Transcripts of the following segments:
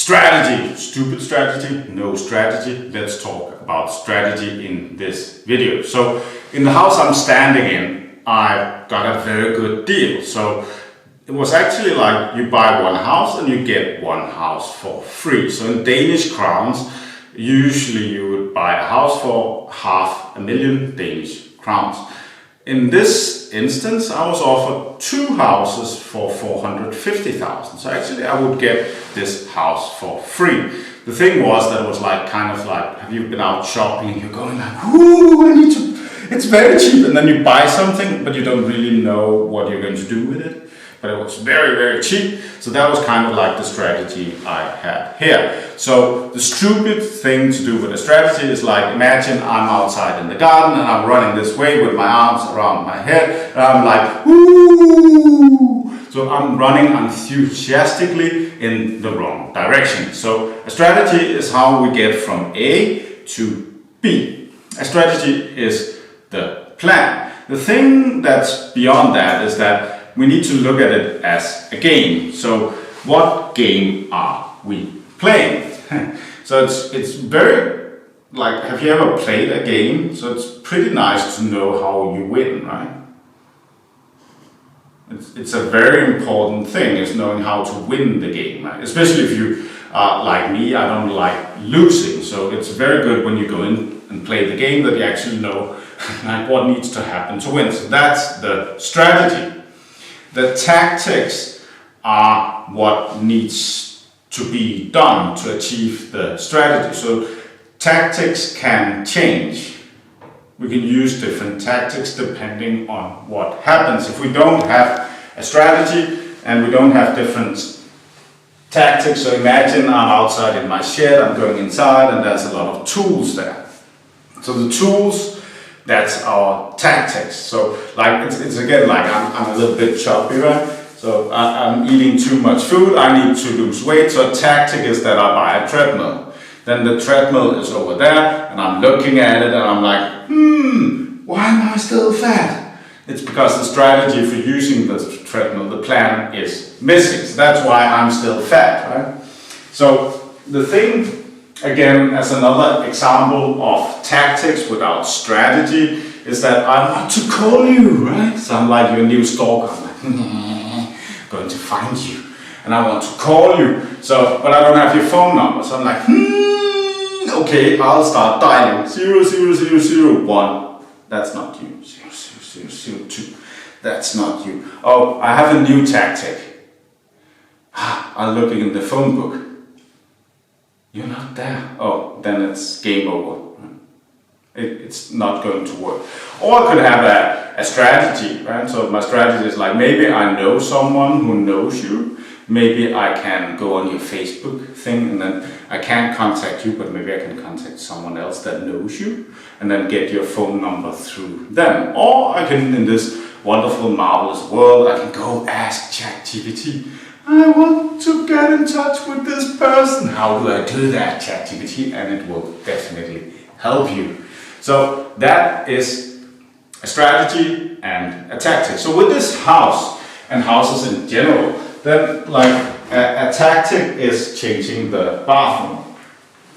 Strategy, stupid strategy, no strategy. Let's talk about strategy in this video. So in the house I'm standing in, I got a very good deal. So it was actually like you buy one house and you get one house for free. So in Danish crowns, usually you would buy a house for 500,000 Danish crowns. In this instance, I was offered 2 houses for 450,000. So actually I would get this house for free. The thing was that it was like, kind of like, have you been out shopping and you're going like, ooh, I need to, it's very cheap. And then you buy something, but you don't really know what you're going to do with it. But it was very, very cheap. So that was kind of like the strategy I had here. So the stupid thing to do with a strategy is like, imagine I'm outside in the garden and I'm running this way with my arms around my head. And I'm like, woo! So I'm running enthusiastically in the wrong direction. So a strategy is how we get from A to B. A strategy is the plan. The thing that's beyond that is that we need to look at it as a game. So what game are we playing? So it's very, like, have you ever played a game? So it's pretty nice to know how you win, right? It's a very important thing, is knowing how to win the game, right? Especially if you are like me, I don't like losing. So it's very good when you go in and play the game that you actually know like what needs to happen to win. So that's the strategy. The tactics are what needs to be done to achieve the strategy. So tactics can change. We can use different tactics depending on what happens. If we don't have a strategy and we don't have different tactics, so imagine I'm outside in my shed, I'm going inside and there's a lot of tools there. So the tools, that's our tactics. So like it's again like I'm a little bit chubby, right? So I'm eating too much food, I need to lose weight. So a tactic is that I buy a treadmill. Then the treadmill is over there and I'm looking at it and I'm like, why am I still fat? It's because the strategy for using the treadmill, the plan is missing. So that's why I'm still fat, right? So the thing, again, as another example of tactics without strategy, is that I want to call you, right? So I'm like your new stalker. I'm like, going to find you. And I want to call you. So, but I don't have your phone number. So I'm like, okay, I'll start dialing 00001. That's not you. 00002. That's not you. Oh, I have a new tactic. I'm looking in the phone book. You're not there. Oh, then it's game over. It's not going to work. Or I could have a strategy, right? So my strategy is like, maybe I know someone who knows you. Maybe I can go on your Facebook thing and then I can't contact you, but maybe I can contact someone else that knows you and then get your phone number through them. Or I can, in this wonderful, marvelous world, I can go ask ChatGPT, I want to get in touch with this person. How do I do that, ChatGPT? And it will definitely help you. So that is a strategy and a tactic. So with this house and houses in general, then like a tactic is changing the bathroom.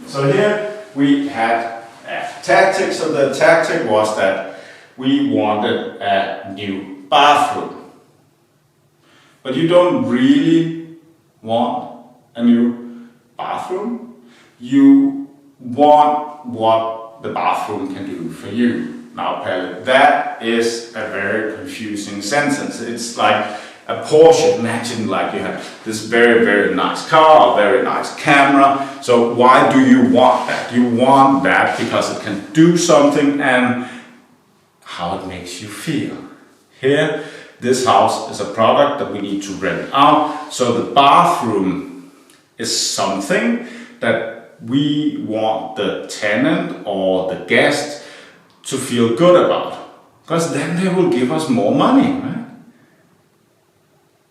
So here we had a tactic. So the tactic was that we wanted a new bathroom. But you don't really want a new bathroom. You want what the bathroom can do for you. Now, Pelle, that is a very confusing sentence. It's like a Porsche. Imagine like you have this very, very nice car, a very nice camera. So why do you want that? You want that because it can do something and how it makes you feel. Here, this house is a product that we need to rent out. So the bathroom is something that we want the tenant or the guest to feel good about. Because then they will give us more money, right?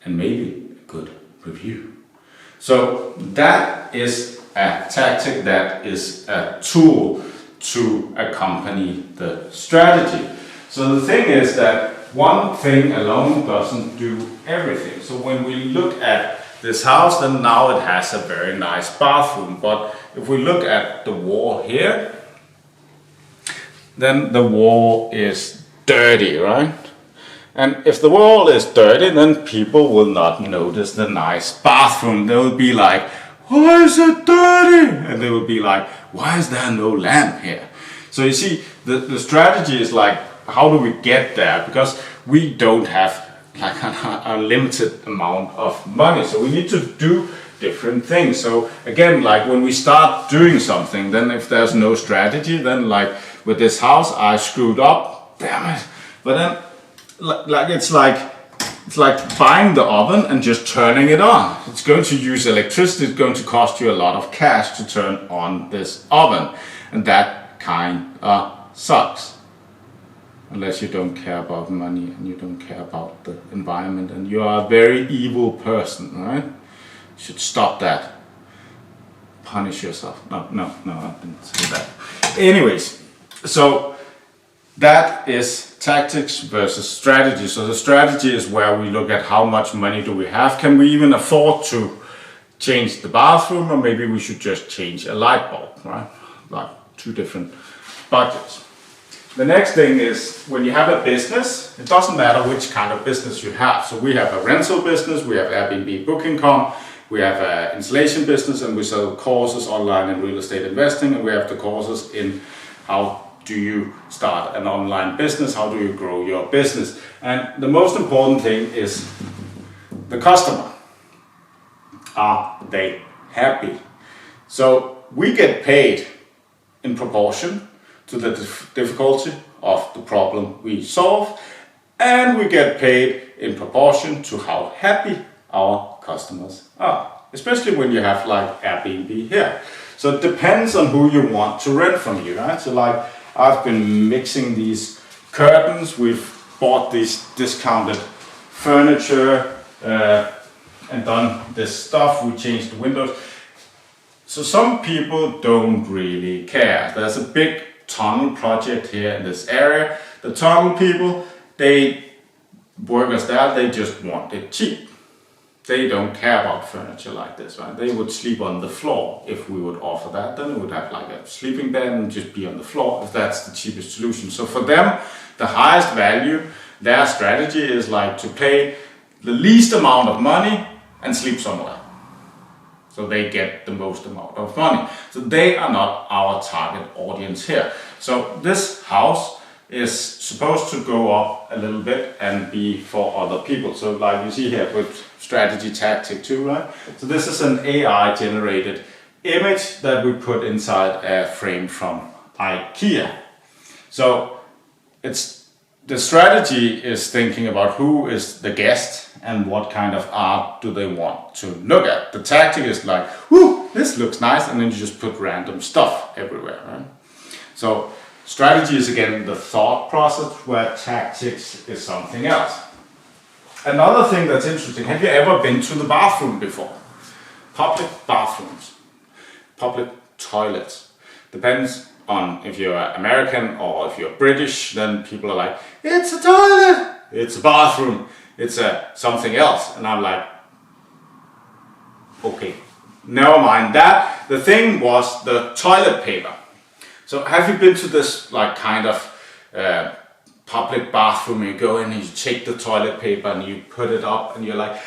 And maybe a good review. So that is a tactic, that is a tool to accompany the strategy. So the thing is that one thing alone doesn't do everything. So when we look at this house, then now it has a very nice bathroom. But if we look at the wall here, then the wall is dirty, right? And if the wall is dirty, then people will not notice the nice bathroom. They will be like, why is it dirty? And they will be like, why is there no lamp here? So you see, the strategy is like, how do we get there? Because we don't have like a limited amount of money. So we need to do different things. So again, like when we start doing something, then if there's no strategy, then like with this house, I screwed up, damn it. But then it's like buying the oven and just turning it on. It's going to use electricity. It's going to cost you a lot of cash to turn on this oven, and that kind of sucks. Unless you don't care about money and you don't care about the environment and you are a very evil person, right? You should stop that. Punish yourself. No, I didn't say that. Anyways, so that is tactics versus strategy. So the strategy is where we look at how much money do we have. Can we even afford to change the bathroom, or maybe we should just change a light bulb, right? Like two different budgets. The next thing is when you have a business, it doesn't matter which kind of business you have. So we have a rental business, we have Airbnb Booking.com, we have an installation business, and we sell courses online in real estate investing, and we have the courses in how do you start an online business, how do you grow your business. And the most important thing is the customer. Are they happy? So we get paid in proportion to the difficulty of the problem we solve, and we get paid in proportion to how happy our customers are, especially when you have like Airbnb here. So it depends on who you want to rent from you, right? So like I've been mixing these curtains, we've bought these discounted furniture and done this stuff, we changed the windows. So some people don't really care. There's a big tunnel project here in this area. The tunnel people, workers there, they just want it cheap. They don't care about furniture like this, right? They would sleep on the floor if we would offer that. Then we would have like a sleeping bed and just be on the floor if that's the cheapest solution. So for them, the highest value, their strategy is like to pay the least amount of money and sleep somewhere. So they get the most amount of money. So they are not our target audience here. So this house is supposed to go up a little bit and be for other people. So like you see here with strategy tactic 2, right? So this is an AI generated image that we put inside a frame from IKEA. So the strategy is thinking about who is the guest and what kind of art do they want to look at. The tactic is like, whoo, this looks nice, and then you just put random stuff everywhere, right? So strategy is again the thought process, where tactics is something else. Another thing that's interesting, have you ever been to the bathroom before? Public bathrooms, public toilets. Depends on if you're American or if you're British, then people are like, it's a toilet, it's a bathroom, it's a something else. And I'm like, okay, never mind that. The thing was the toilet paper. So have you been to this like kind of public bathroom? You go in and you take the toilet paper and you put it up and you're like,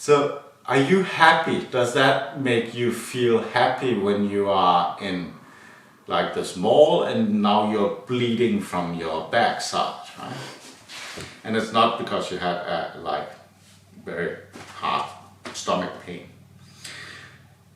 So are you happy? Does that make you feel happy when you are in like this mall and now you're bleeding from your backside, right? And it's not because you had a like very hard stomach pain.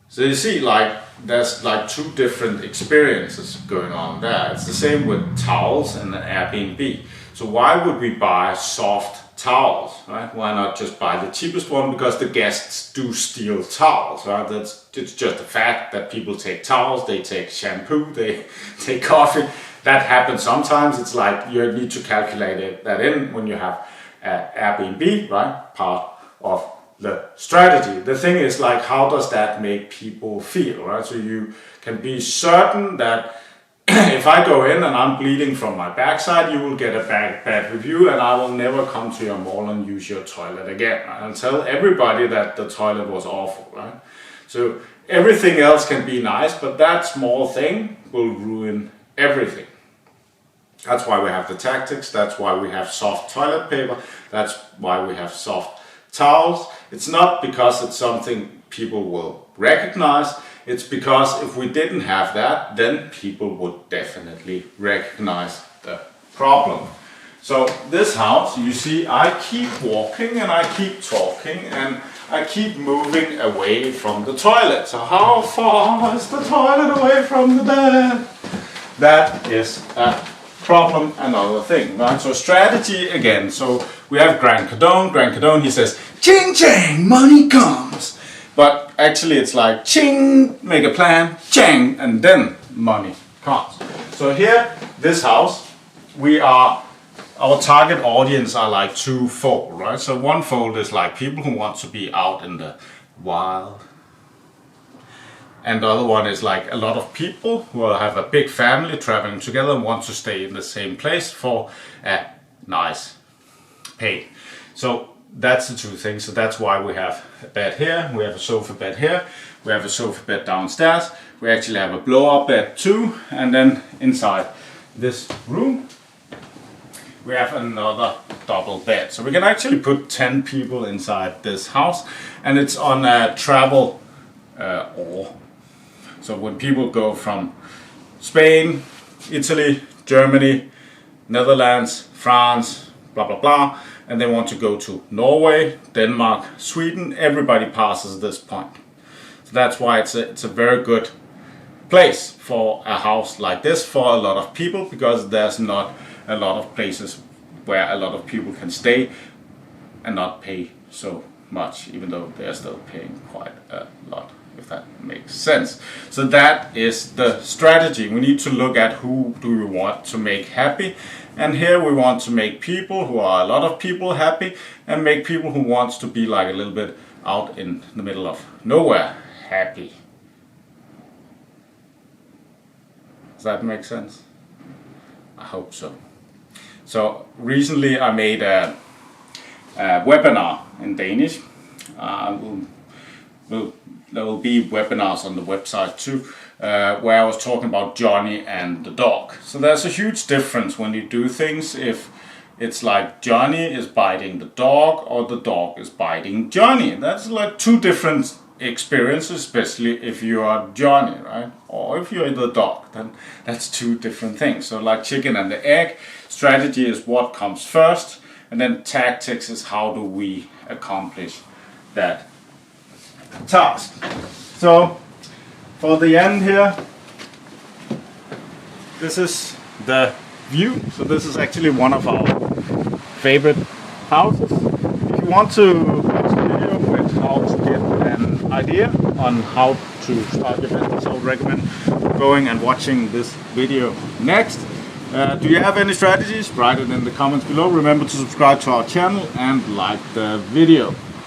So you see, like there's like two different experiences going on there. It's the same with towels and the Airbnb. So why would we buy soft towels, right? Why not just buy the cheapest one? Because the guests do steal towels, right? It's just a fact that people take towels, they take shampoo, they take coffee. That happens sometimes. It's like you need to calculate that in when you have Airbnb, right? Part of the strategy. The thing is like, how does that make people feel, right? So you can be certain that if I go in and I'm bleeding from my backside, you will get a bad review, and I will never come to your mall and use your toilet again. I'll tell everybody that the toilet was awful, right? So everything else can be nice, but that small thing will ruin everything. That's why we have the tactics, that's why we have soft toilet paper, that's why we have soft towels. It's not because it's something people will recognize, it's because if we didn't have that, then people would definitely recognize the problem. So this house, you see, I keep walking and I keep talking and I keep moving away from the toilet. So how far is the toilet away from the bed? That is a problem, another thing, right? So strategy again. So we have Grant Cardone. Grant Cardone, he says, ching chang, money comes. But actually it's like ching, make a plan, chang, and then money comes. So here, this house, our target audience are like twofold, right? So one fold is like people who want to be out in the wild. And the other one is like a lot of people who have a big family traveling together and want to stay in the same place for a nice pay. So that's the two things. So that's why we have a bed here, we have a sofa bed here, we have a sofa bed downstairs, we actually have a blow-up bed too, and then inside this room we have another double bed. So we can actually put 10 people inside this house, and it's on a travel or. So when people go from Spain, Italy, Germany, Netherlands, France, blah blah blah, and they want to go to Norway, Denmark, Sweden, everybody passes this point. So that's why it's a very good place for a house like this for a lot of people, because there's not a lot of places where a lot of people can stay and not pay so much, even though they're still paying quite a lot, if that makes sense. So that is the strategy. We need to look at who do we want to make happy, and here we want to make people who are a lot of people happy, and make people who wants to be like a little bit out in the middle of nowhere happy. Does that make sense? I hope so. So recently I made a webinar in Danish. There will be webinars on the website too, where I was talking about Johnny and the dog. So there's a huge difference when you do things, if it's like Johnny is biting the dog or the dog is biting Johnny. That's like two different experiences, especially if you are Johnny, right? Or if you're the dog, then that's two different things. So like chicken and the egg, strategy is what comes first, and then tactics is how do we accomplish that task. So for the end here, this is the view. So this is actually one of our favorite houses. If you want to watch a video with how to get an idea on how to start your business, I would recommend going and watching this video next. Do you have any strategies? Write it in the comments below. Remember to subscribe to our channel and like the video.